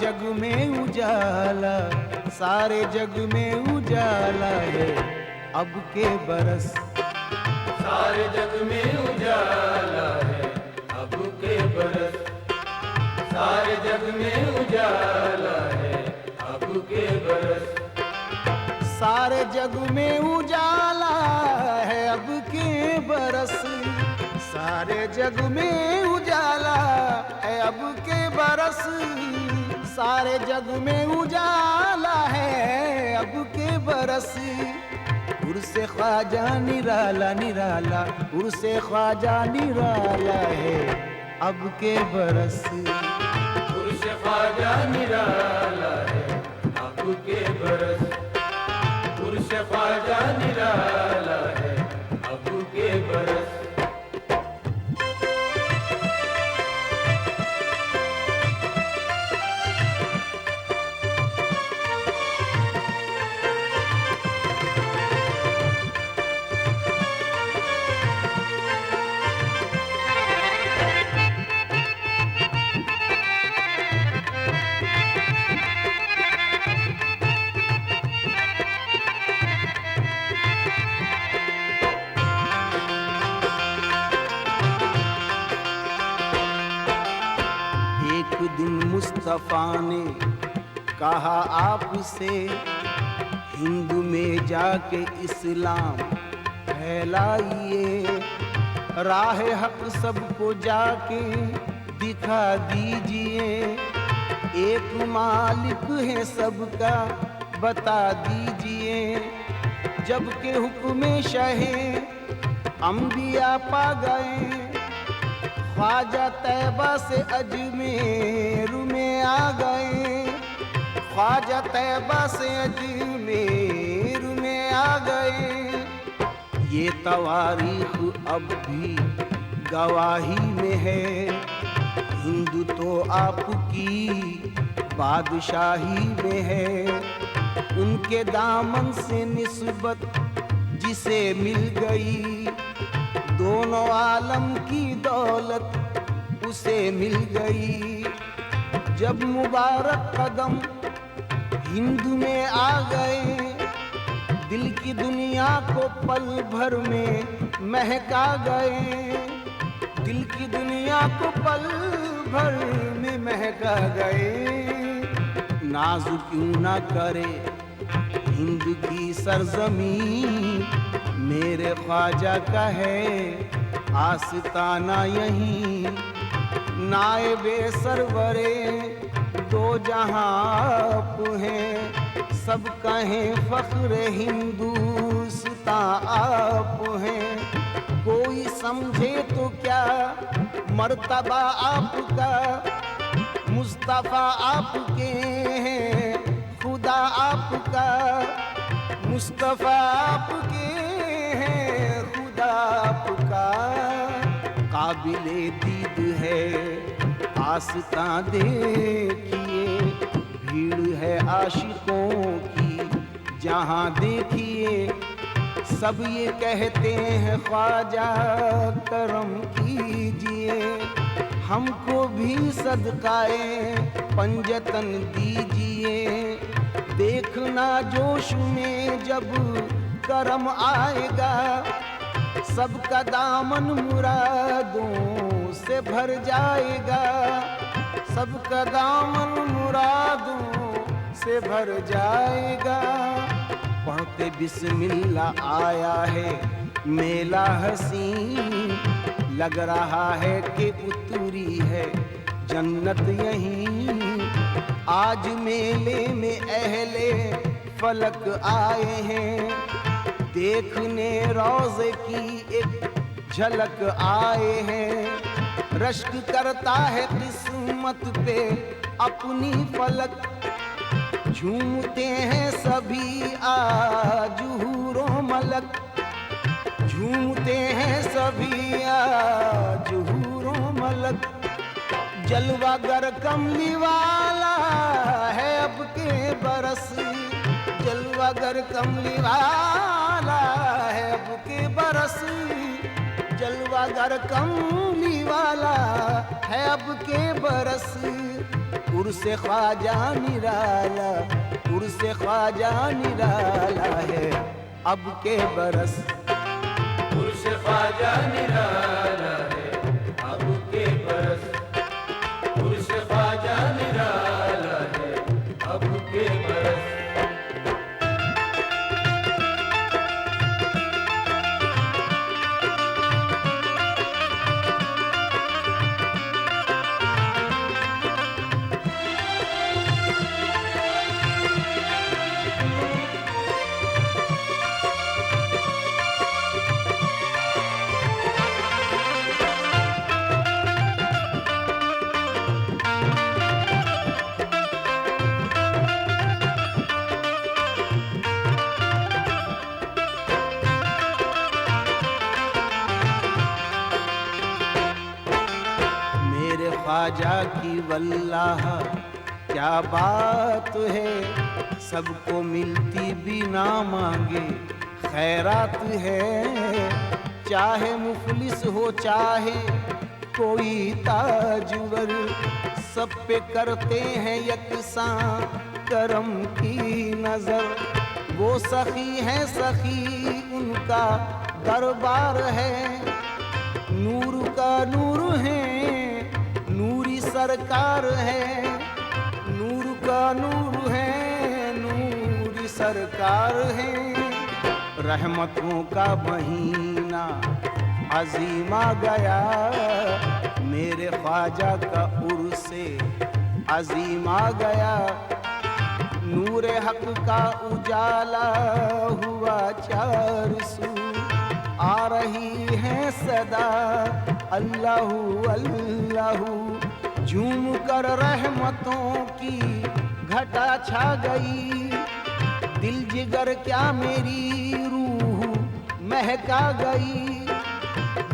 जग में उजाला, सारे जग में उजाला है अब के बरस। सारे जग में उजाला है अब के बरस। सारे जग में उजाला है अब के बरस। सारे जग में उजाला है अब के बरस। सारे जग में उजाला है अब के बरस। सारे जग में उजाला है अब के बरस। उर्स ख्वाजा निराला निराला, उर्स ख्वाजा निराला है अब के बरस। उर्स ख्वाजा निराला है अब के बरस। उर्स ख्वाजा निराला है अब के बरस। मुस्तफा ने कहा आपसे, हिंदू में जाके इस्लाम फैलाइए। राह हक सबको जाके दिखा दीजिए। एक मालिक है सबका बता दीजिए। जबकि हुक्म शाहे अंबिया पा गए, ख्वाजा तैबा से अजमेर में आ गए। ख्वाजा तैबा से अजमेर में आ गए। ये तवारीख अब भी गवाही में है। हिंदू तो आपकी बादशाही में है। उनके दामन से निस्बत जिसे मिल गई, दोनों आलम की दौलत उसे मिल गई। जब मुबारक कदम हिंदू में आ गए, दिल की दुनिया को पल भर में महका गए। दिल की दुनिया को पल भर में महका गए। नाज क्यों ना करे हिंद की सरजमीं, मेरे ख्वाजा का है आस्ताना यहीं। नायबे सरवरे दो जहां आप हैं, सब कहें फख्र हिंदुस्तां आप हैं। कोई समझे तो क्या मर्तबा आपका, मुस्तफा आपके हैं खुदा आपका। मुस्तफा आपके हैं खुदा आपका। काबिले दीद है आस्तां देखिए, भीड़ है आशिकों की जहां देखिए। सब ये कहते हैं ख्वाजा करम कीजिए, हमको भी सदकाए पंजतन दीजिए। देखना जोश में जब करम आएगा, सबका दामन मुरादों से भर जाएगा। सबका दामन मुरादों से भर जाएगा। पढ़ते बिस्मिल्लाह आया है मेला हसीन, लग रहा है कि उतरी है जन्नत यहीं। आज मेले में अहले फलक आए हैं, देखने रोज़े की एक झलक आए हैं। रश्क करता है किस्मत पे अपनी फलक, झूमते हैं सभी आज हूरो मलक। झूमते हैं सभी आज हूरो मलक। जलवागर कमली वाला है अब के बरस, जलवागर कमली वाला है अब के बरस। जलवागर कमली वाला है अब के बरस। उर्स ख्वाजा निराला, उर्स ख्वाजा निराला है अब के बरस। उर्स ख्वाजा निराला है अब के बरस। उर्स ख्वाजा निराला है अब के बरस। ख्वाजा की वल्लाह क्या बात है, सबको मिलती बिना मांगे खैरात है। चाहे मुफलिस हो चाहे कोई ताजवर, सब पे करते हैं यकसां करम की नजर। वो सखी है सखी उनका दरबार है, नूर का नूर है नूरी सरकार है। नूर का नूर है नूरी सरकार है। रहमतों का महीना अजीम आ गया, मेरे ख्वाजा का उर्से अजीम आ गया। नूर हक का उजाला हुआ चार सू, आ रही है सदा अल्लाहू अल्लाहू। झूम कर रहमतों की घटा छा गई, दिल जिगर क्या मेरी रूह महका गई।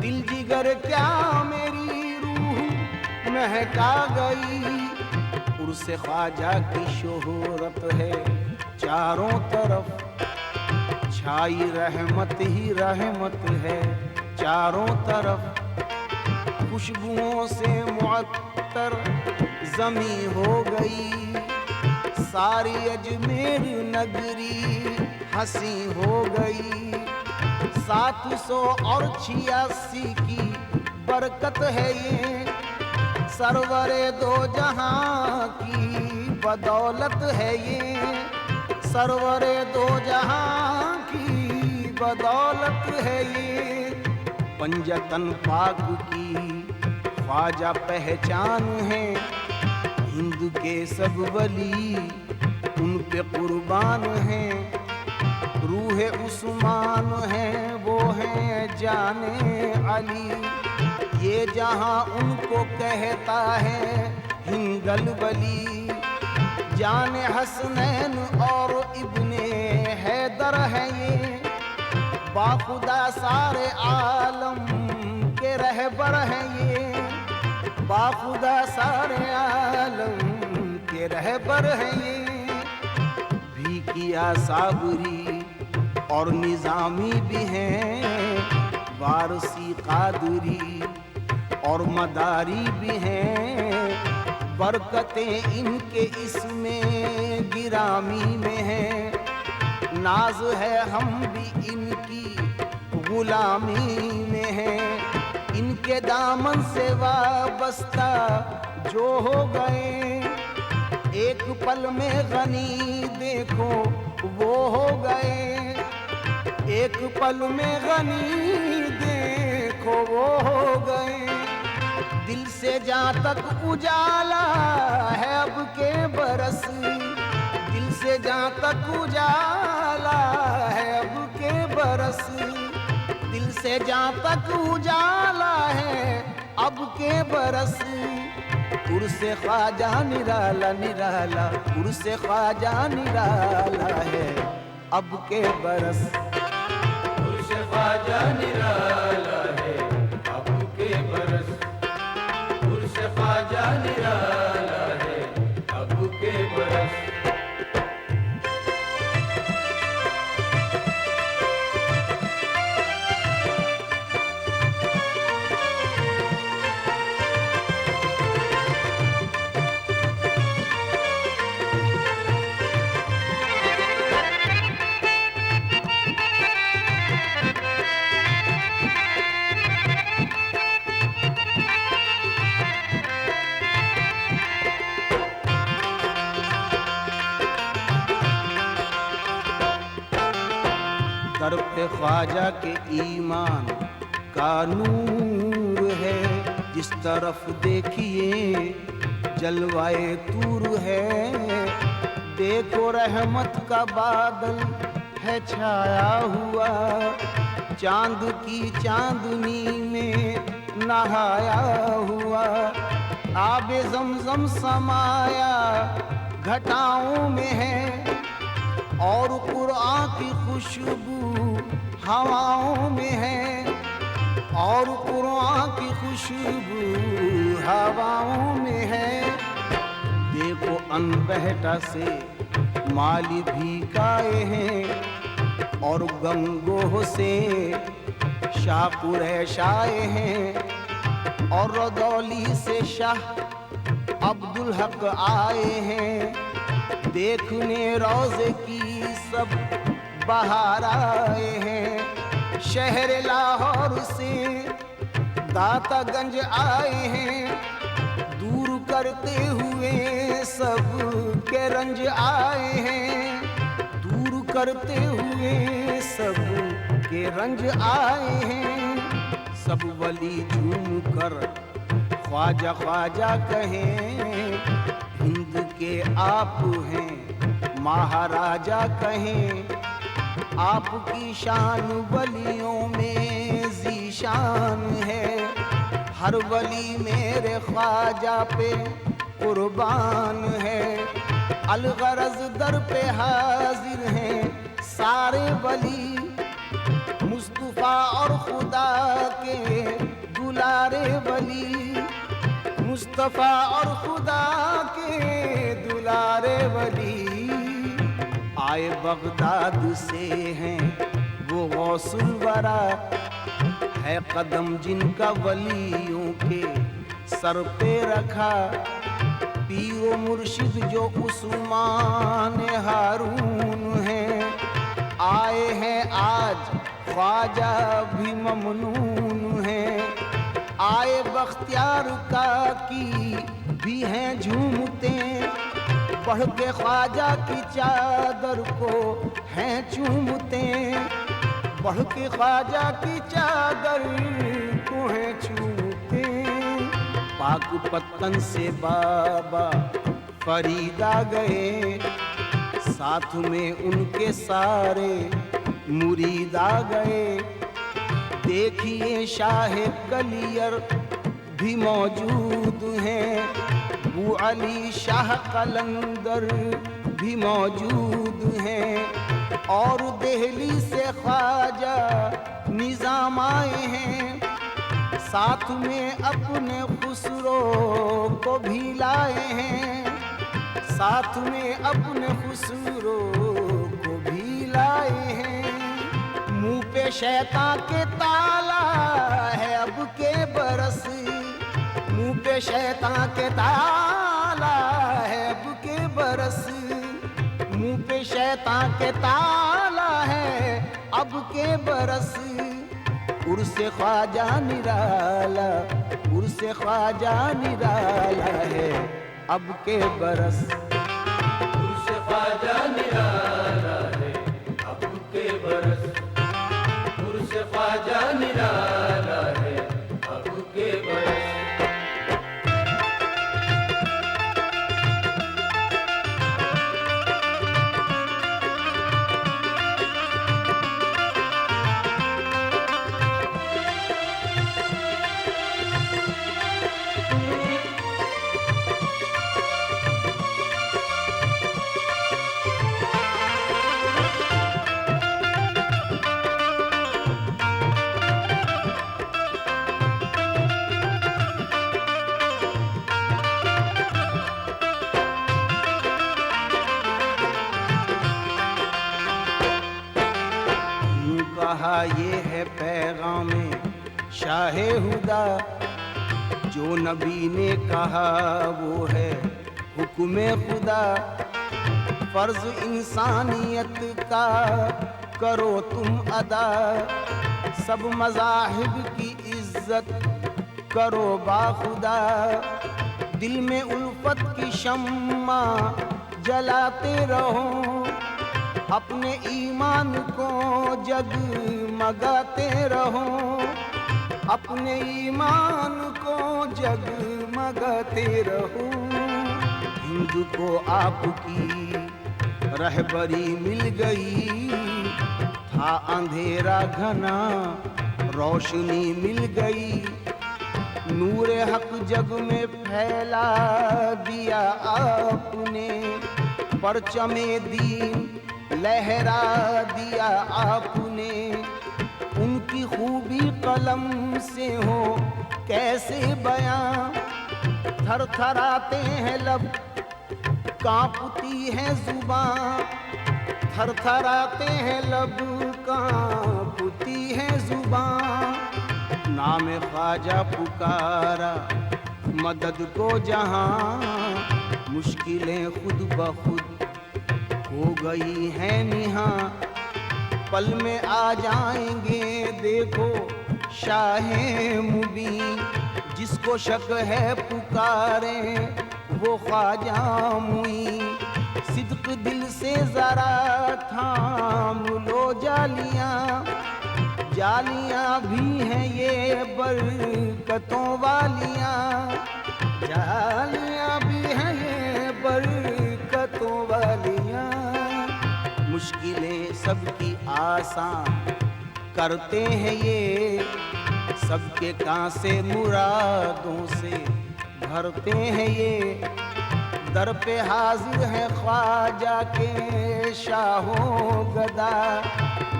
दिल जिगर क्या मेरी रूह महका गई। उर्स ख्वाजा की शोहरत है चारों तरफ, छाई रहमत ही रहमत है चारों तरफ। खुशबुओं से मुअत्तर जमी हो गई, सारी अजमेर नगरी हंसी हो गई। 786 की बरकत है ये, सरवरे दो जहां की बदौलत है ये। सरवरे दो जहां की बदौलत है ये। पंजतन पाक की ख्वाजा पहचान है, हिंद के सब वली उन पे कुर्बान हैं। रूह उस्मान है वो है जाने अली, ये जहां उनको कहता है हिंदल वली। जाने हसनैन और इब्ने हैदर है ये, बाखुदा सारे आलम के रहबर हैं ये। बाखुदा सारे आलम के रहबर हैं ये। भी किया साबरी और निजामी भी हैं, वारसी कादरी और मदारी भी हैं। बरकतें इनके इसमें गिरामी में हैं, नाज है हम भी इनकी गुलामी में हैं। इनके दामन से वाबस्ता जो हो गए, एक पल में गनी देखो वो हो गए। एक पल में गनी देखो वो हो गए। दिल से जहाँ तक उजाला है अब के बरस, दिल से जहाँ तक उजाला है अब के बरस। दिल से जहाँ तक उजाला है अब के बरस। उर्स ख्वाजा निराला निराला, उर्स ख्वाजा निराला है अब के बरस। उर्स ख्वाजा निराला है अब के बरस। उर्स ख्वाजा निराला है अब के बरस। ख्वाजा के ईमान का नूर है, जिस तरफ देखिए जलवाए तूर है। देखो रहमत का बादल है छाया हुआ, चांद की चांदनी में नहाया हुआ। आबे ज़मज़म समाया घटाओं में है, और कुरान की खुशबू हवाओं में है, और कुरान की खुशबू हवाओं में है। देखो अनबहटा से माली भी काए हैं, और गंगोह से शाकुरैशाए हैं, और रदौली से शाह अब्दुल हक आए हैं। देखने रोज़े की सब बाहर आए हैं। शहर लाहौर से दातागंज आए हैं, दूर करते हुए सब के रंज आए हैं, दूर करते हुए सब के रंज आए हैं। सब वली झूम कर ख्वाजा ख्वाजा कहें, हिंद के आप हैं महाराजा कहें। आपकी शान वलियों में ज़ीशान है, हर वली मेरे ख्वाजा पे कुर्बान है। अलगरज दर पे हाजिर हैं सारे वली, मुस्तफ़ा और खुदा के दुलारे वली, मुस्तफ़ा और खुदा के दुलारे वली। आए बगदाद से हैं वो गौसुल वरा, है कदम जिनका वलियों के सर पे रखा। पीरो मुर्शिद जो उस्मान हारून हैं, आए हैं आज ख्वाजा भी ममनून हैं। आए बख्तियार का की भी हैं झूमते, बढ़ के ख्वाजा की चादर को हैं चूमते, बढ़ के ख्वाजा की चादर को हैं चूमते। पाक पत्तन से बाबा फरीदा गए, साथ में उनके सारे मुरीदा गए। देखिए शाह कलियर भी मौजूद हैं, बू अली शाह कलंदर भी मौजूद हैं, और दिल्ली से ख्वाजा निज़ाम आए हैं। साथ में अपने खुसरो को भी लाए हैं, साथ में अपने खुसरो को भी लाए हैं। मुंह पे शैतान के ताला है अब के बरस, मुंह पे शैतान के ताला है अब के बरस, मुंह पे शैतान के ताला है अब के बरस। उर्स ख्वाजा निराला, उर्स ख्वाजा निराला है अब के बरस। उर्स ख्वाजा निराला है अब के बरस, उर्स ख्वाजा निराला है अब के बरस। कहा ये है पैगामे शाहे हुदा, जो नबी ने कहा वो है हुक्म खुदा। फर्ज इंसानियत का करो तुम अदा, सब मज़ाहिब की इज्जत करो बाखुदा। दिल में उल्फत की शम्मा जलाते रहो, अपने ईमान को जगमगाते रहो, अपने ईमान को जगमगाते रहो। हिंद को आपकी रहबरी मिल गई, था अंधेरा घना रोशनी मिल गई। नूर हक जग में फैला दिया आपने, परचमे दीन लहरा दिया आपने। उनकी खूबी कलम से हो कैसे बयां, थरथराते हैं लब कांपती है जुबां, थरथराते हैं लब कांपती है जुबां। नाम ख्वाजा पुकारा मदद को जहां, मुश्किलें खुद ब खुद हो गई हैं निहां। पल में आ जाएंगे देखो शाहे मुबीन, जिसको शक है पुकारे वो ख्वाजा मुईन। सिद्क दिल से जरा थाम लो जालियां, जालियां भी हैं ये बरकतों वालियां, जालियां भी हैं ये बरकतों वालियां। मुश्किलें सबकी आसान करते हैं ये, सबके कांसे मुरादों से भरते हैं ये। दर पे हाजिर है ख्वाजा के शाहो गदा,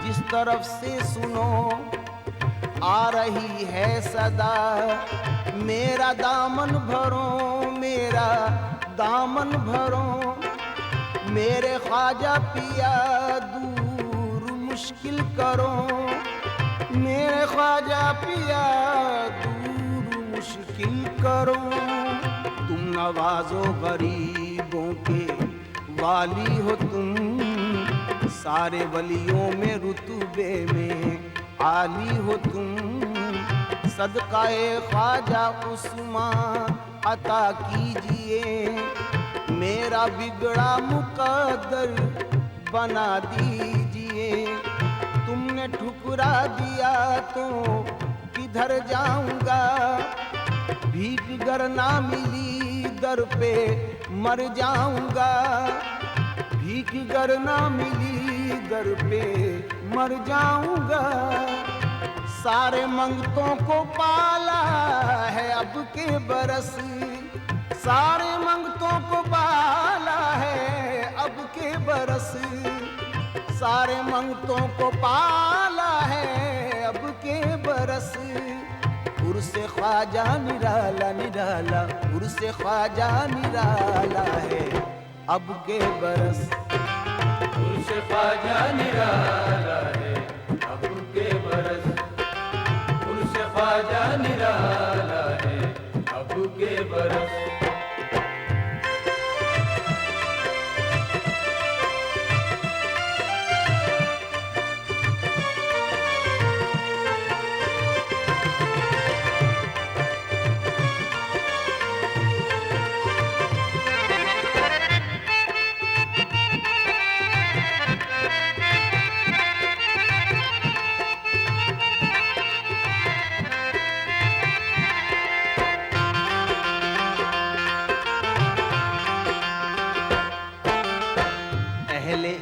जिस तरफ से सुनो आ रही है सदा। मेरा दामन भरो, मेरा दामन भरो, मेरे ख्वाजा पिया दूर मुश्किल करो। मेरे ख्वाजा पिया दूर मुश्किल करो। तुम नवाजो गरीबों के वाली हो तुम, सारे वलियों में रुतबे में आली हो तुम। सदकाए ख्वाजा उस्मान अता कीजिए, मेरा बिगड़ा मुकद्दर बना दीजिए। तुमने ठुकरा दिया तो किधर जाऊंगा, भीख गर ना मिली दर पे मर जाऊंगा। भीख गर ना मिली दर पे मर जाऊंगा। सारे मंगतों को पाला है अब के बरस, सारे मंगतों को पाला है अब के बरस। सारे मंगतों को पाला है अब के बरस। उर्से ख्वाजा निराला निराला, उर्से ख्वाजा निराला है अब के बरस। उर्से ख्वाजा निराला है अब के बरस, उर्से ख्वाजा निराला है अब के बरस।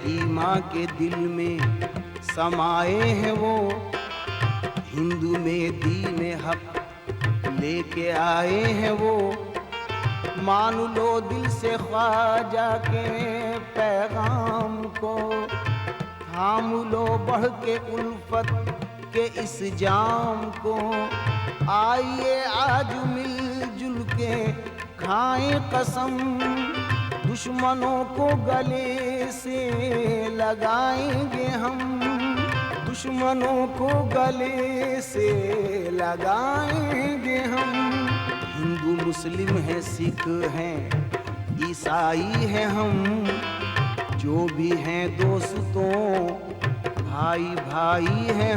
ईमान के दिल में समाए हैं वो, हिंदू में दीन हक लेके आए हैं वो। मान लो दिल से ख्वाजा के पैगाम को, थाम लो बढ़ के उल्फत के इस जाम को। आइए आज मिलजुल के खाएं कसम, दुश्मनों को गले से लगाएंगे हम, दुश्मनों को गले से लगाएंगे हम। हिंदू मुस्लिम है, सिख हैं, ईसाई हैं हम, जो भी हैं दोस्तों भाई भाई हैं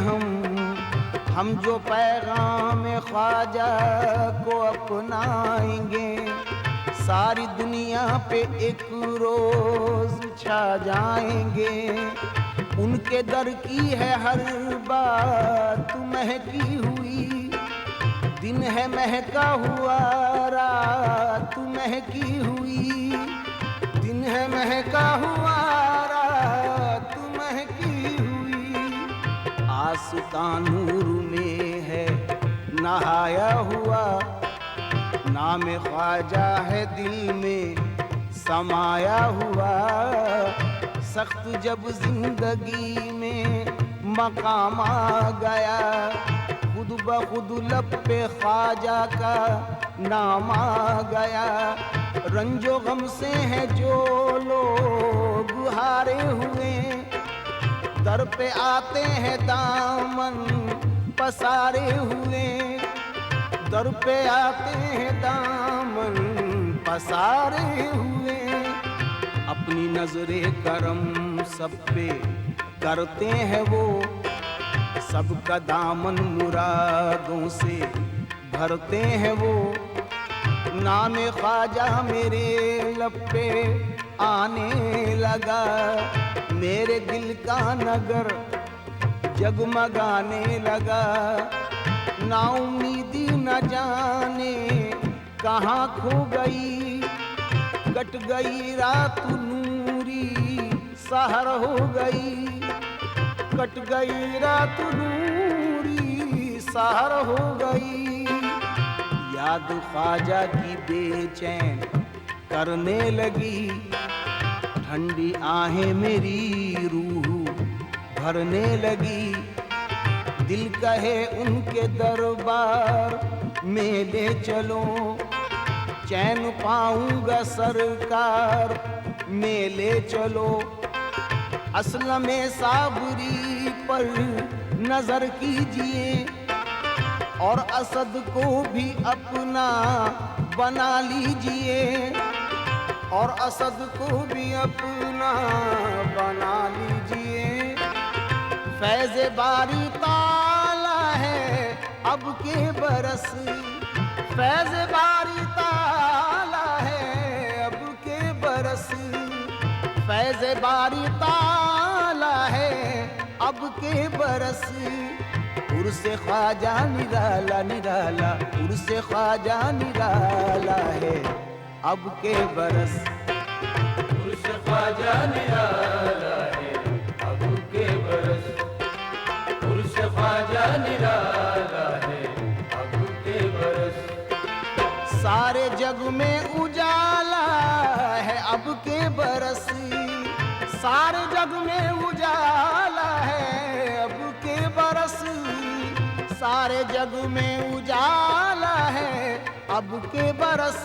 हम जो पैगाम ख्वाजा को अपनाएंगे, सारी दुनिया पे एक रोज छा जाएंगे। उनके दर की है हर बात महकी हुई, दिन है महका हुआ रात महकी हुई, दिन है महका हुआ रात महकी हुई। आसमां नूर में है नहाया हुआ, नाम ख्वाजा है दिल में समाया हुआ। सख्त जब जिंदगी में मकाम आ गया, खुद ब खुद लब पे ख्वाजा का नाम आ गया। रंजो गम से है जो लोग हारे हुए, दर पे आते हैं दामन पसारे हुए, दर पे आते हैं दामन पसारे हुए। अपनी नजरे करम सब पे करते हैं वो, सबका दामन मुरादों से भरते हैं वो। नाम ख्वाजा मेरे लब पे आने लगा, मेरे दिल का नगर जगमगाने लगा। ना उम्मीदी न जाने कहाँ खो गई, कट गई रात नूरी सहर हो गई, कट गई रात नूरी सहर हो गई। याद ख्वाजा की बेचैन करने लगी, ठंडी आहें मेरी रूह भरने लगी। दिल कहे उनके दरबार में ले चलो, चैन पाऊंगा सरकार में ले चलो। असल में साबरी पर नजर कीजिए, और असद को भी अपना बना लीजिए, और असद को भी अपना बना लीजिए। फैज़ बारी ताला है अब के बरस, फैज़ बारी ताला है अब के बरस, फैज़ बारी ताला है अब के बरस। उर्स ख्वाजा निराला निराला, उर्स ख्वाजा निराला है अब के बरस। उर्स ख्वाजा निराला है अब के बरस, उर्स ख्वाजा निराला है अब के बरस। सारे जग में उजाला है अब के बरस, सारे जग में उजाला है अब के बरस, सारे जग में उजाला है अब के बरस।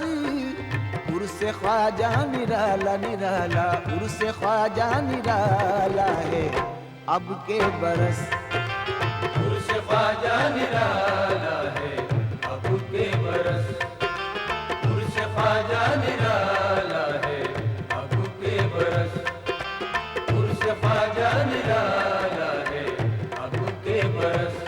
उर्स ख्वाजा निराला निराला, उर्स ख्वाजा निराला है अब के बरस। उर्स ख्वाजा निराला है अब के बरस, उर्स ख्वाजा निराला है अब के बरस, उर्स ख्वाजा निराला है अब के बरस।